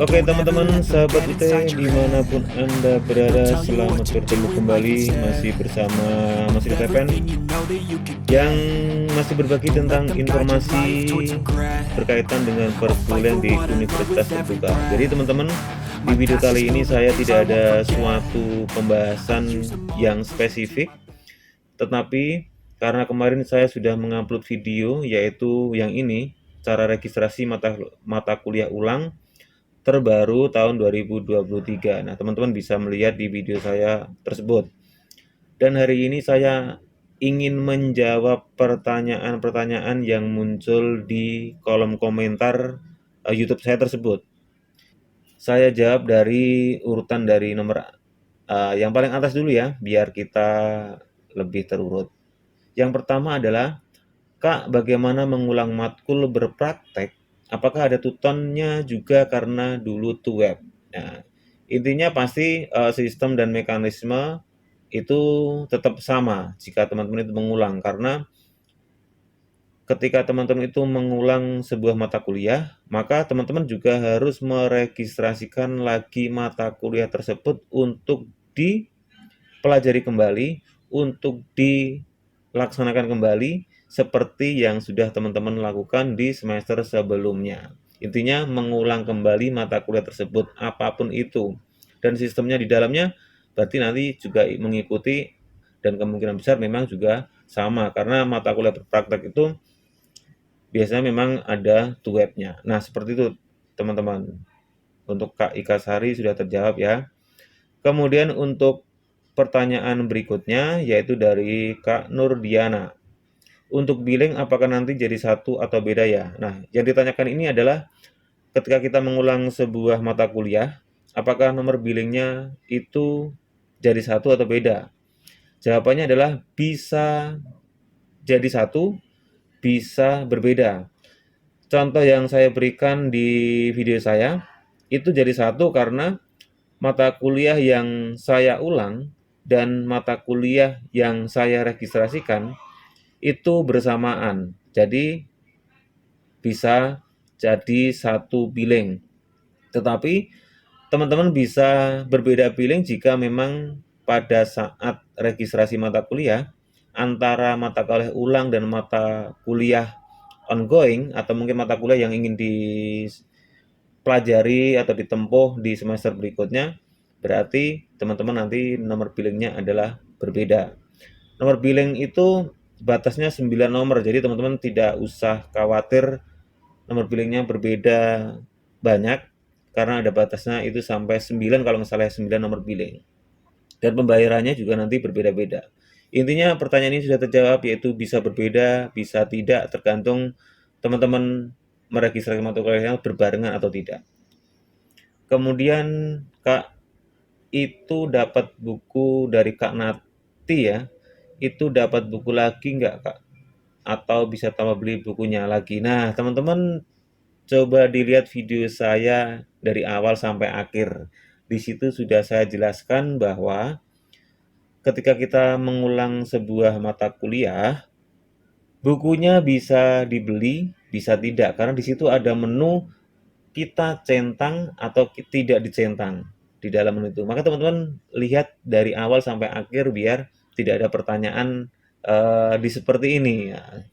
Oke teman-teman, sahabat UT dimanapun Anda berada, selamat bertemu kembali masih bersama Mas Tepen yang masih berbagi tentang informasi berkaitan dengan perkuliahan di Universitas Terbuka. Jadi teman-teman, di video kali ini saya tidak ada suatu pembahasan yang spesifik, tetapi karena kemarin saya sudah mengupload video yaitu yang ini, cara registrasi mata kuliah ulang terbaru tahun 2023. Nah, teman-teman bisa melihat di video saya tersebut. Dan hari ini saya ingin menjawab pertanyaan-pertanyaan yang muncul di kolom komentar YouTube saya tersebut. Saya jawab dari urutan dari nomor yang paling atas dulu ya, biar kita lebih terurut. Yang pertama adalah, Kak, bagaimana mengulang matkul berpraktek? Apakah ada tutonnya juga karena dulu tuh web? Nah, intinya pasti sistem dan mekanisme itu tetap sama jika teman-teman itu mengulang, karena ketika teman-teman itu mengulang sebuah mata kuliah, maka teman-teman juga harus meregistrasikan lagi mata kuliah tersebut untuk dipelajari kembali, untuk dilaksanakan kembali seperti yang sudah teman-teman lakukan di semester sebelumnya. Intinya mengulang kembali mata kuliah tersebut apapun itu. Dan sistemnya di dalamnya berarti nanti juga mengikuti, dan kemungkinan besar memang juga sama karena mata kuliah berpraktek itu biasanya memang ada webnya. Nah, seperti itu teman-teman. Untuk Kak Ika Sari sudah terjawab ya. Kemudian untuk pertanyaan berikutnya yaitu dari Kak Nurdiana. Untuk billing apakah nanti jadi satu atau beda ya? Nah, yang ditanyakan ini adalah ketika kita mengulang sebuah mata kuliah, apakah nomor billingnya itu jadi satu atau beda? Jawabannya adalah bisa jadi satu, bisa berbeda. Contoh yang saya berikan di video saya, itu jadi satu karena mata kuliah yang saya ulang dan mata kuliah yang saya registrasikan itu bersamaan. Jadi bisa jadi satu billing. Tetapi teman-teman bisa berbeda billing jika memang pada saat registrasi mata kuliah antara mata kuliah ulang dan mata kuliah ongoing atau mungkin mata kuliah yang ingin dipelajari atau ditempuh di semester berikutnya, berarti teman-teman nanti nomor billingnya adalah berbeda. Nomor billing itu batasnya 9 nomor, jadi teman-teman tidak usah khawatir nomor billingnya berbeda banyak, karena ada batasnya itu sampai 9 kalau nggak salah, 9 nomor billing. Dan pembayarannya juga nanti berbeda-beda. Intinya pertanyaan ini sudah terjawab, yaitu bisa berbeda, bisa tidak, tergantung teman-teman meregistrasi mata kuliahnya berbarengan atau tidak. Kemudian Kak, itu dapat buku dari Kak Nati ya, itu dapat buku lagi nggak Kak? Atau bisa tambah beli bukunya lagi? Nah teman-teman coba dilihat video saya dari awal sampai akhir. Di situ sudah saya jelaskan bahwa ketika kita mengulang sebuah mata kuliah, bukunya bisa dibeli, bisa tidak, karena di situ ada menu kita centang atau tidak dicentang di dalam menu itu. Maka teman-teman lihat dari awal sampai akhir biar tidak ada pertanyaan di seperti ini. Ya.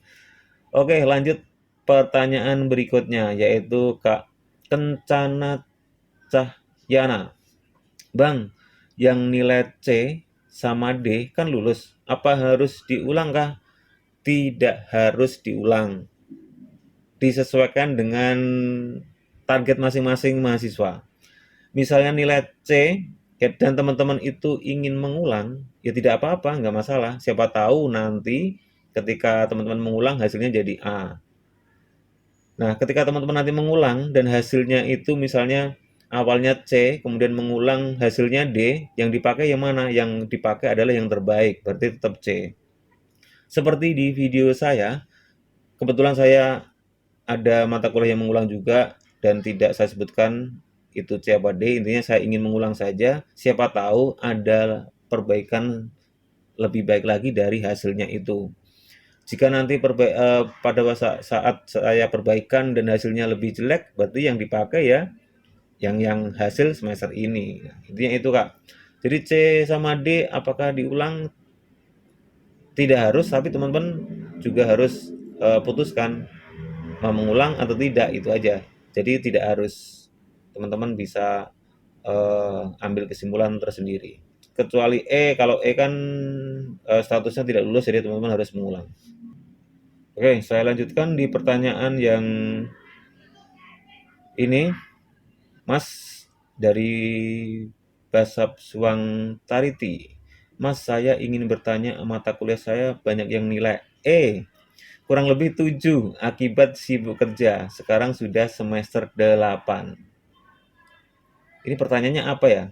Oke, lanjut pertanyaan berikutnya yaitu Kak Kencana Cahyana. Bang, yang nilai C sama D kan lulus. Apa harus diulang kah? Tidak harus diulang. Disesuaikan dengan target masing-masing mahasiswa. Misalnya nilai C ya, dan teman-teman itu ingin mengulang, ya tidak apa-apa, nggak masalah. Siapa tahu nanti ketika teman-teman mengulang hasilnya jadi A. Nah, ketika teman-teman nanti mengulang dan hasilnya itu misalnya awalnya C, kemudian mengulang hasilnya D, yang dipakai yang mana? Yang dipakai adalah yang terbaik, berarti tetap C. Seperti di video saya, kebetulan saya ada mata kuliah yang mengulang juga dan tidak saya sebutkan itu C apa D, intinya saya ingin mengulang saja, siapa tahu ada perbaikan lebih baik lagi dari hasilnya itu. Jika nanti pada saat saya perbaikan dan hasilnya lebih jelek, berarti yang dipakai ya yang hasil semester ini. Nah, intinya itu Kak. Jadi C sama D apakah diulang? Tidak harus, tapi teman-teman juga harus putuskan mau mengulang atau tidak, itu aja. Jadi tidak harus, teman-teman bisa ambil kesimpulan tersendiri. Kecuali E, kalau E kan statusnya tidak lulus, jadi teman-teman harus mengulang. Oke, saya lanjutkan di pertanyaan yang ini. Mas dari Basab Suang Tariti. Mas, saya ingin bertanya, mata kuliah saya banyak yang nilai E, kurang lebih 7 akibat sibuk kerja. Sekarang sudah semester 8. Ini pertanyaannya apa ya?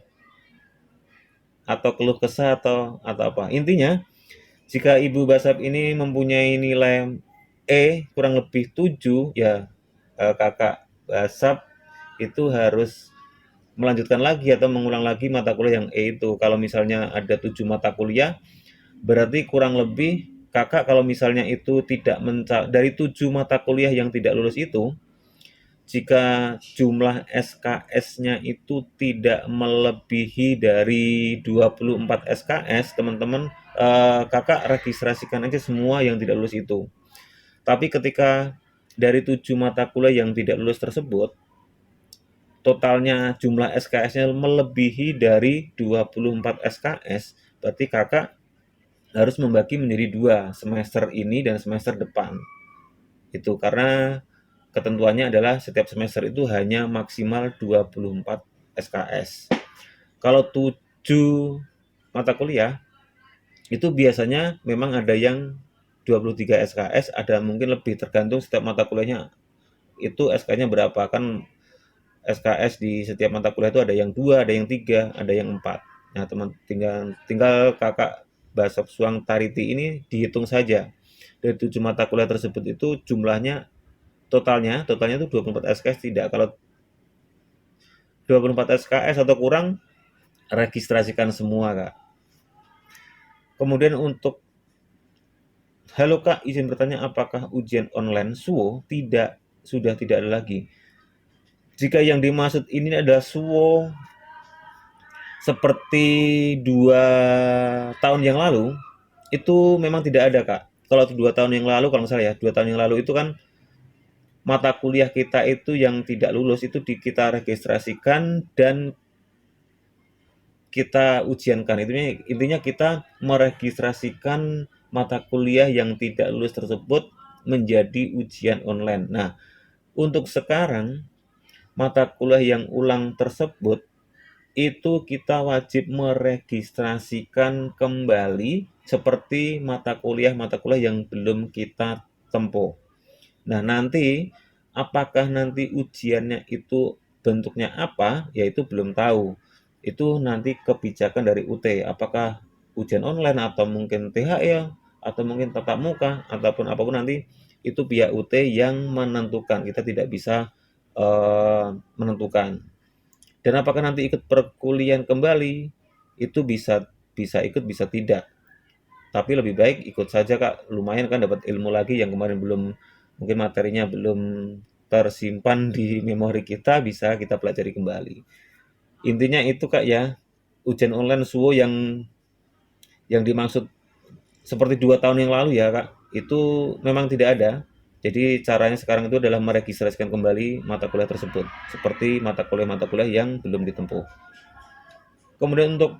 Atau keluh kesah atau apa? Intinya, jika Ibu Basab ini mempunyai nilai E kurang lebih 7, ya Kakak Basab itu harus melanjutkan lagi atau mengulang lagi mata kuliah yang E itu. Kalau misalnya ada 7 mata kuliah, berarti kurang lebih Kakak kalau misalnya itu tidak dari 7 mata kuliah yang tidak lulus itu, jika jumlah SKS-nya itu tidak melebihi dari 24 SKS, teman-teman Kakak registrasikan aja semua yang tidak lulus itu. Tapi ketika dari 7 mata kuliah yang tidak lulus tersebut, totalnya jumlah SKS-nya melebihi dari 24 SKS, berarti Kakak harus membagi menjadi 2, semester ini dan semester depan. Itu karena ketentuannya adalah setiap semester itu hanya maksimal 24 SKS. Kalau 7 mata kuliah, itu biasanya memang ada yang 23 SKS, ada mungkin lebih, tergantung setiap mata kuliahnya itu SK-nya berapa. Kan SKS di setiap mata kuliah itu ada yang 2, ada yang 3, ada yang 4. Nah, teman tinggal Kakak Basab Suang Tariti ini dihitung saja. Dari 7 mata kuliah tersebut itu jumlahnya totalnya itu 24 SKS tidak. Kalau 24 SKS atau kurang, registrasikan semua, Kak. Kemudian untuk halo Kak, izin bertanya apakah ujian online SUO sudah tidak ada lagi? Jika yang dimaksud ini adalah SUO seperti 2 tahun yang lalu, itu memang tidak ada Kak. Kalau 2 tahun yang lalu, kalau misalnya ya 2 tahun yang lalu itu kan mata kuliah kita itu yang tidak lulus itu kita registrasikan dan kita ujiankan. Intinya kita meregistrasikan mata kuliah yang tidak lulus tersebut menjadi ujian online. Nah, untuk sekarang mata kuliah yang ulang tersebut itu kita wajib meregistrasikan kembali seperti mata kuliah yang belum kita tempuh. Nah, nanti apakah nanti ujiannya itu bentuknya apa, yaitu belum tahu. Itu nanti kebijakan dari UT, apakah ujian online atau mungkin THL atau mungkin tatap muka ataupun apapun, nanti itu pihak UT yang menentukan. Kita tidak bisa menentukan. Dan apakah nanti ikut perkuliahan kembali, itu bisa ikut, bisa tidak. Tapi lebih baik ikut saja Kak, lumayan kan dapat ilmu lagi yang kemarin belum, mungkin materinya belum tersimpan di memori kita, bisa kita pelajari kembali. Intinya itu Kak ya, ujian online SUO yang dimaksud seperti 2 tahun yang lalu ya Kak, itu memang tidak ada. Jadi caranya sekarang itu adalah meregistrasikan kembali mata kuliah tersebut, seperti mata kuliah yang belum ditempuh. Kemudian untuk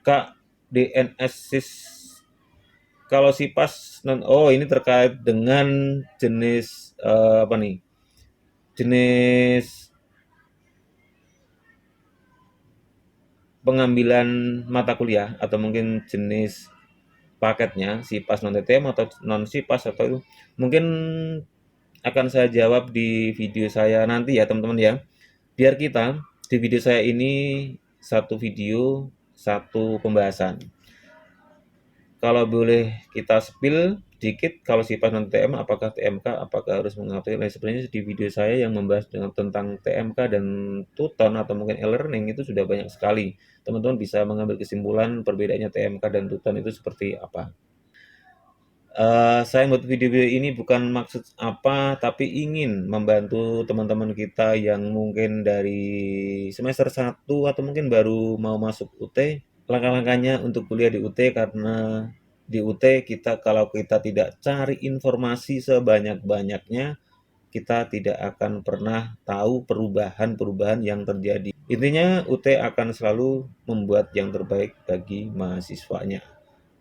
Kak DNS SIS, kalau SIPAS ini terkait dengan jenis apa nih? Jenis pengambilan mata kuliah atau mungkin jenis paketnya, SIPAS non TTM atau non SIPAS, atau itu mungkin akan saya jawab di video saya nanti ya teman-teman ya. Biar kita di video saya ini satu video, satu pembahasan. Kalau boleh kita spill dikit, kalau SIPAS non TM, apakah TMK, apakah harus mengupdate? Nah, sebenarnya di video saya yang membahas tentang TMK dan Tuton atau mungkin e-learning itu sudah banyak sekali. Teman-teman bisa mengambil kesimpulan perbedaannya TMK dan Tuton itu seperti apa. Saya buat video-video ini bukan maksud apa, tapi ingin membantu teman-teman kita yang mungkin dari semester 1 atau mungkin baru mau masuk UT, langkah-langkahnya untuk kuliah di UT, karena di UT kalau kita tidak cari informasi sebanyak-banyaknya, kita tidak akan pernah tahu perubahan-perubahan yang terjadi. Intinya UT akan selalu membuat yang terbaik bagi mahasiswanya.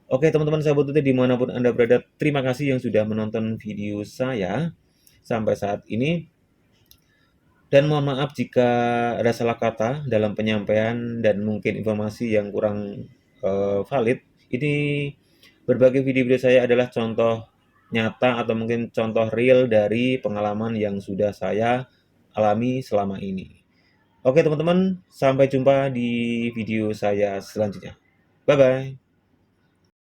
Oke teman-teman sahabat UT dimanapun Anda berada, terima kasih yang sudah menonton video saya sampai saat ini. Dan mohon maaf jika ada salah kata dalam penyampaian dan mungkin informasi yang kurang valid. Ini berbagai video-video saya adalah contoh nyata atau mungkin contoh real dari pengalaman yang sudah saya alami selama ini. Oke teman-teman, sampai jumpa di video saya selanjutnya. Bye-bye.